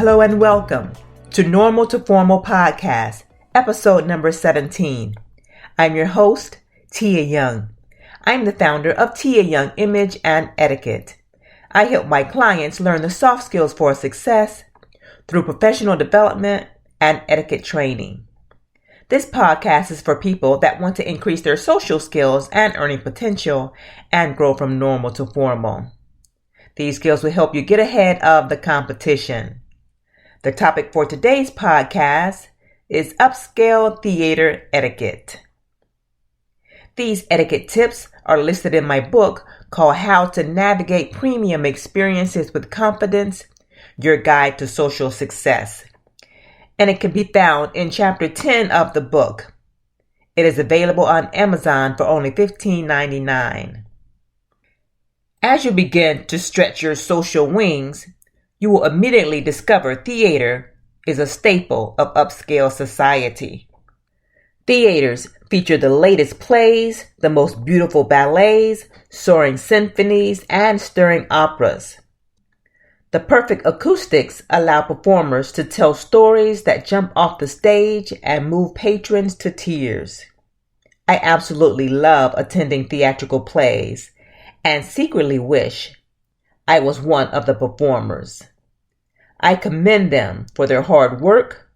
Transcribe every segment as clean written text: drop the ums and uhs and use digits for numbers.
Hello and welcome to Normal to Formal Podcast, episode number 17. I'm your host, Tia Young. I'm the founder of Tia Young Image and Etiquette. I help my clients learn the soft skills for success through professional development and etiquette training. This podcast is for people that want to increase their social skills and earning potential and grow from normal to formal. These skills will help you get ahead of the competition. The topic for today's podcast is Upscale Theater Etiquette. These etiquette tips are listed in my book called How to Navigate Premium Experiences with Confidence, Your Guide to Social Success. And it can be found in chapter 10 of the book. It is available on Amazon for only $15.99. As you begin to stretch your social wings, you will immediately discover theater is a staple of upscale society. Theaters feature the latest plays, the most beautiful ballets, soaring symphonies, and stirring operas. The perfect acoustics allow performers to tell stories that jump off the stage and move patrons to tears. I absolutely love attending theatrical plays and secretly wish I was one of the performers. I commend them for their hard work,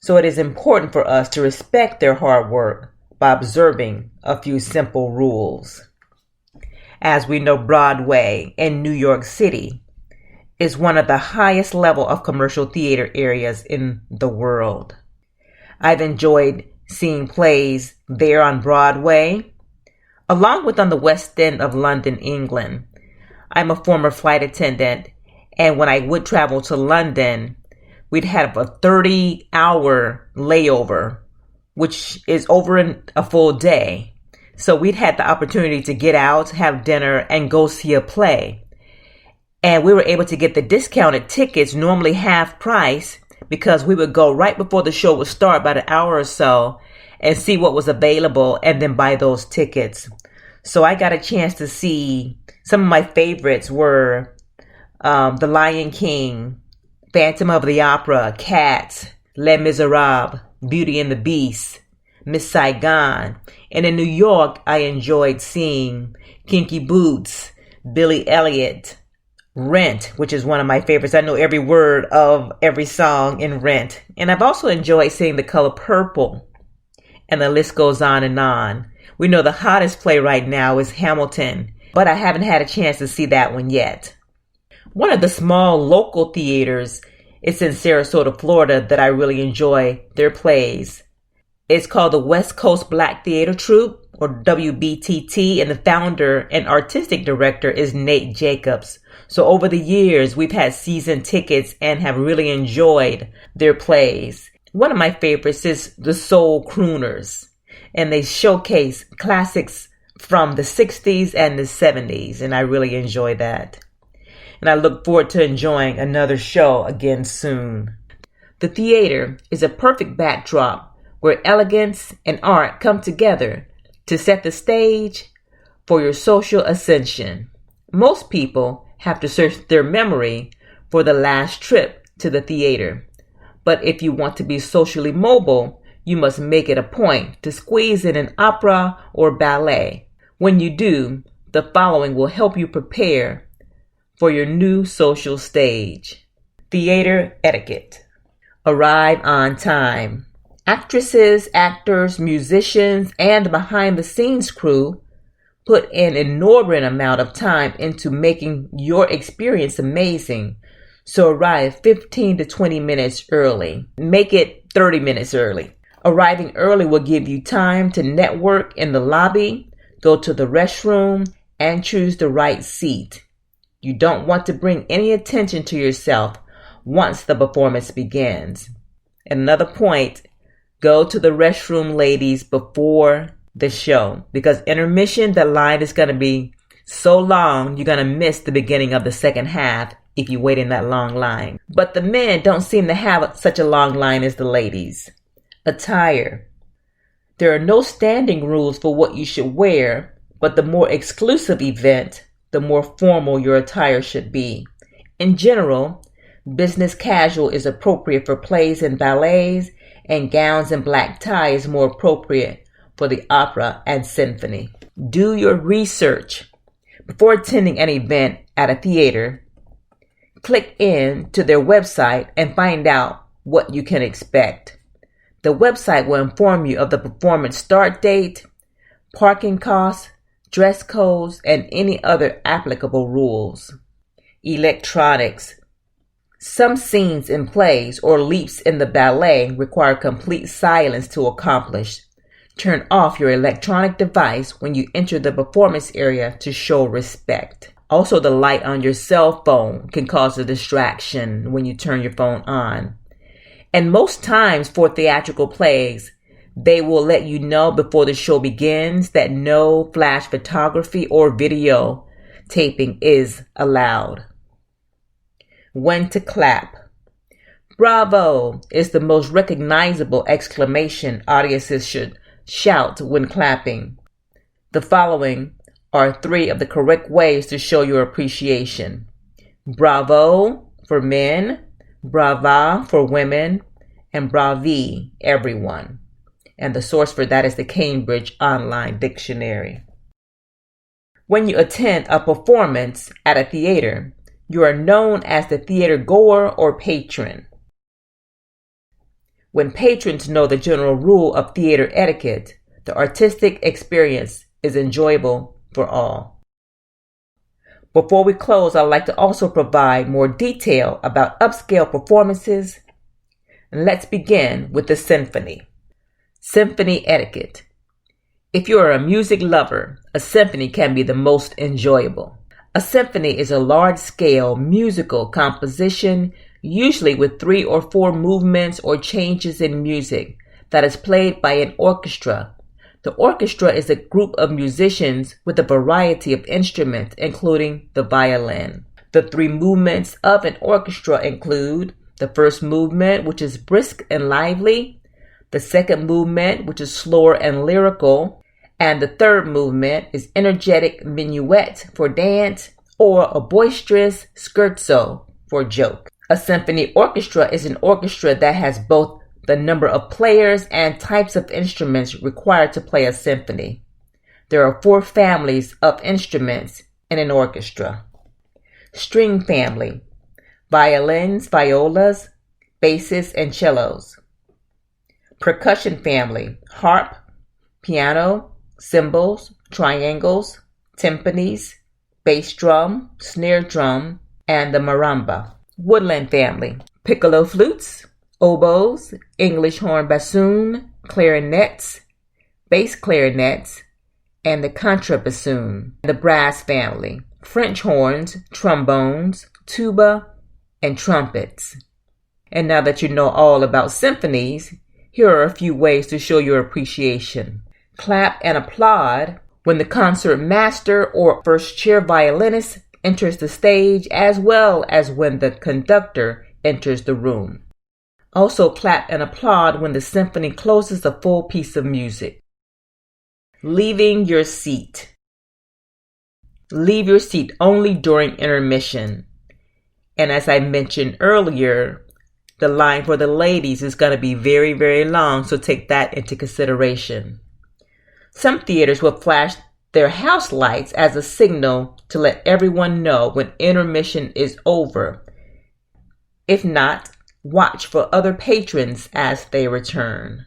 so it is important for us to respect their hard work by observing a few simple rules. As we know, Broadway in New York City is one of the highest level of commercial theater areas in the world. I've enjoyed seeing plays there on Broadway, along with on the West End of London, England. I'm a former flight attendant, and when I would travel to London, we'd have a 30-hour layover, which is over a full day. So we'd had the opportunity to get out, have dinner, and go see a play. And we were able to get the discounted tickets, normally half price, because we would go right before the show would start, about an hour or so, and see what was available and then buy those tickets. So I got a chance to see some of my favorites were The Lion King, Phantom of the Opera, Cats, Les Miserables, Beauty and the Beast, Miss Saigon. And in New York, I enjoyed seeing Kinky Boots, Billy Elliot, Rent, which is one of my favorites. I know every word of every song in Rent. And I've also enjoyed seeing The Color Purple. And the list goes on and on. We know the hottest play right now is Hamilton, but I haven't had a chance to see that one yet. One of the small local theaters is in Sarasota, Florida, that I really enjoy their plays. It's called the West Coast Black Theater Troupe, or WBTT, and the founder and artistic director is Nate Jacobs. So over the years, we've had season tickets and have really enjoyed their plays. One of my favorites is the Soul Crooners, and they showcase classics from the 60s and the 70s, and I really enjoy that. And I look forward to enjoying another show again soon. The theater is a perfect backdrop where elegance and art come together to set the stage for your social ascension. Most people have to search their memory for the last trip to the theater. But if you want to be socially mobile, you must make it a point to squeeze in an opera or ballet. When you do, the following will help you prepare for your new social stage. Theater etiquette. Arrive on time. Actresses, actors, musicians, and behind-the-scenes crew put an inordinate amount of time into making your experience amazing. So arrive 15 to 20 minutes early. Make it 30 minutes early. Arriving early will give you time to network in the lobby, go to the restroom, and choose the right seat. You don't want to bring any attention to yourself once the performance begins. Another point, go to the restroom, ladies, before the show, because intermission, the line is going to be so long, you're going to miss the beginning of the second half if you wait in that long line. But the men don't seem to have such a long line as the ladies. Attire. There are no standing rules for what you should wear, but the more exclusive event, the more formal your attire should be. In general, Business casual is appropriate for plays and ballets, and gowns and black tie is more appropriate for the opera and symphony. Do your research. Before attending an event at a theater, click in to their website and find out what you can expect. The website will inform you of the performance start date, parking costs, dress codes, and any other applicable rules. Electronics. Some scenes in plays or leaps in the ballet require complete silence to accomplish. Turn off your electronic device when you enter the performance area to show respect. Also, the light on your cell phone can cause a distraction when you turn your phone on. And most times for theatrical plays, they will let you know before the show begins that no flash photography or video taping is allowed. When to clap. Bravo is the most recognizable exclamation audiences should shout when clapping. The following are 3 of the correct ways to show your appreciation. Bravo for men, brava for women, and bravi, everyone. And the source for that is the Cambridge Online Dictionary. When you attend a performance at a theater, you are known as the theater goer or patron. When patrons know the general rule of theater etiquette, the artistic experience is enjoyable for all. Before we close, I'd like to also provide more detail about upscale performances. And let's begin with the symphony. Symphony etiquette. If you are a music lover, a symphony can be the most enjoyable. A symphony is a large-scale musical composition, usually with 3 or 4 movements or changes in music, that is played by an orchestra. The orchestra is a group of musicians with a variety of instruments, including the violin. The 3 movements of an orchestra include the first movement, which is brisk and lively, the second movement, which is slower and lyrical, and the third movement is energetic minuet for dance or a boisterous scherzo for joke. A symphony orchestra is an orchestra that has both the number of players and types of instruments required to play a symphony. There are 4 families of instruments in an orchestra. String family: violins, violas, basses, and cellos. Percussion family: harp, piano, cymbals, triangles, timpanis, bass drum, snare drum, and the marimba. Woodland family: piccolo flutes, oboes, English horn bassoon, clarinets, bass clarinets, and the contrabassoon. The brass family: French horns, trombones, tuba, and trumpets. And now that you know all about symphonies, here are a few ways to show your appreciation. Clap and applaud when the concert master or first chair violinist enters the stage, as well as when the conductor enters the room. Also clap and applaud when the symphony closes a full piece of music. Leaving your seat. Leave your seat only during intermission. And as I mentioned earlier, the line for the ladies is going to be very, very long, so take that into consideration. Some theaters will flash their house lights as a signal to let everyone know when intermission is over. If not, watch for other patrons as they return.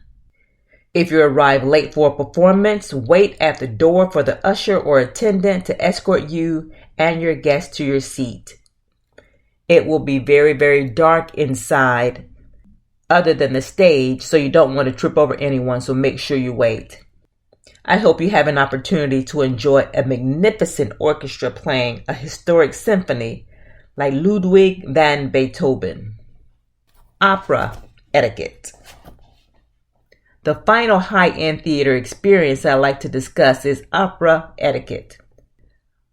If you arrive late for a performance, wait at the door for the usher or attendant to escort you and your guest to your seat. It will be very, very dark inside other than the stage, so you don't want to trip over anyone, so make sure you wait. I hope you have an opportunity to enjoy a magnificent orchestra playing a historic symphony like Ludwig van Beethoven. Opera etiquette. The final high-end theater experience I'd like to discuss is opera etiquette.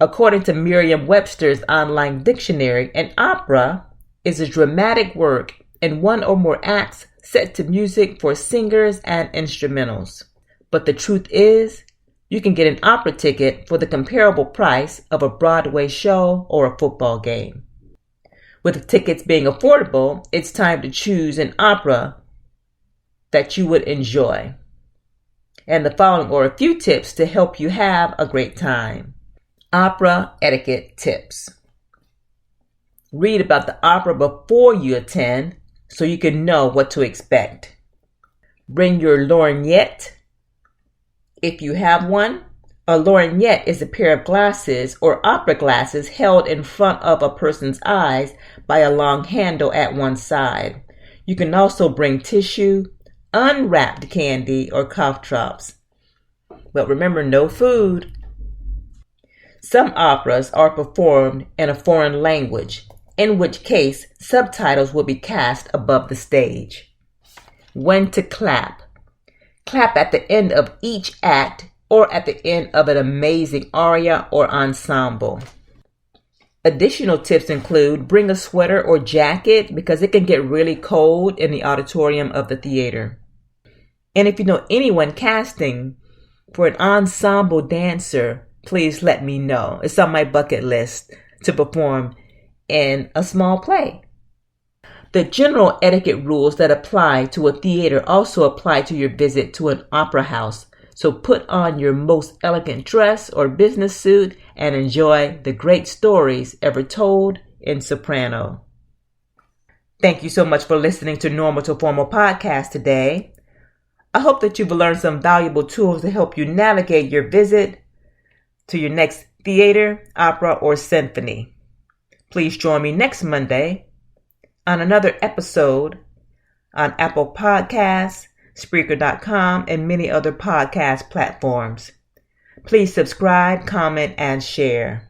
According to Merriam-Webster's online dictionary, an opera is a dramatic work in 1 or more acts set to music for singers and instrumentals. But the truth is, you can get an opera ticket for the comparable price of a Broadway show or a football game. With tickets being affordable, it's time to choose an opera that you would enjoy. And the following are a few tips to help you have a great time. Opera etiquette tips. Read about the opera before you attend so you can know what to expect. Bring your lorgnette if you have one. A lorgnette is a pair of glasses or opera glasses held in front of a person's eyes by a long handle at one side. You can also bring tissue, unwrapped candy, or cough drops. But remember, no food. Some operas are performed in a foreign language, in which case subtitles will be cast above the stage. When to clap. Clap at the end of each act or at the end of an amazing aria or ensemble. Additional tips include bring a sweater or jacket because it can get really cold in the auditorium of the theater. And if you know anyone casting for an ensemble dancer, please let me know. It's on my bucket list to perform in a small play. The general etiquette rules that apply to a theater also apply to your visit to an opera house. So put on your most elegant dress or business suit and enjoy the great stories ever told in soprano. Thank you so much for listening to Normal to Formal Podcast today. I hope that you've learned some valuable tools to help you navigate your visit to your next theater, opera, or symphony. Please join me next Monday on another episode on Apple Podcasts, Spreaker.com, and many other podcast platforms. Please subscribe, comment, and share.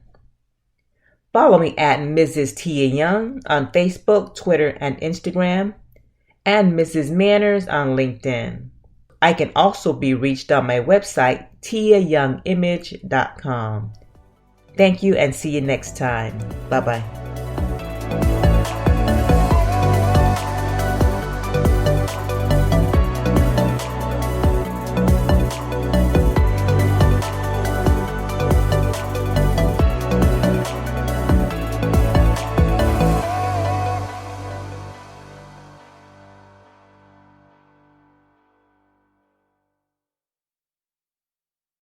Follow me at Mrs. Tia Young on Facebook, Twitter, and Instagram, and Mrs. Manners on LinkedIn. I can also be reached on my website, tiayoungimage.com. Thank you and see you next time. Bye-bye.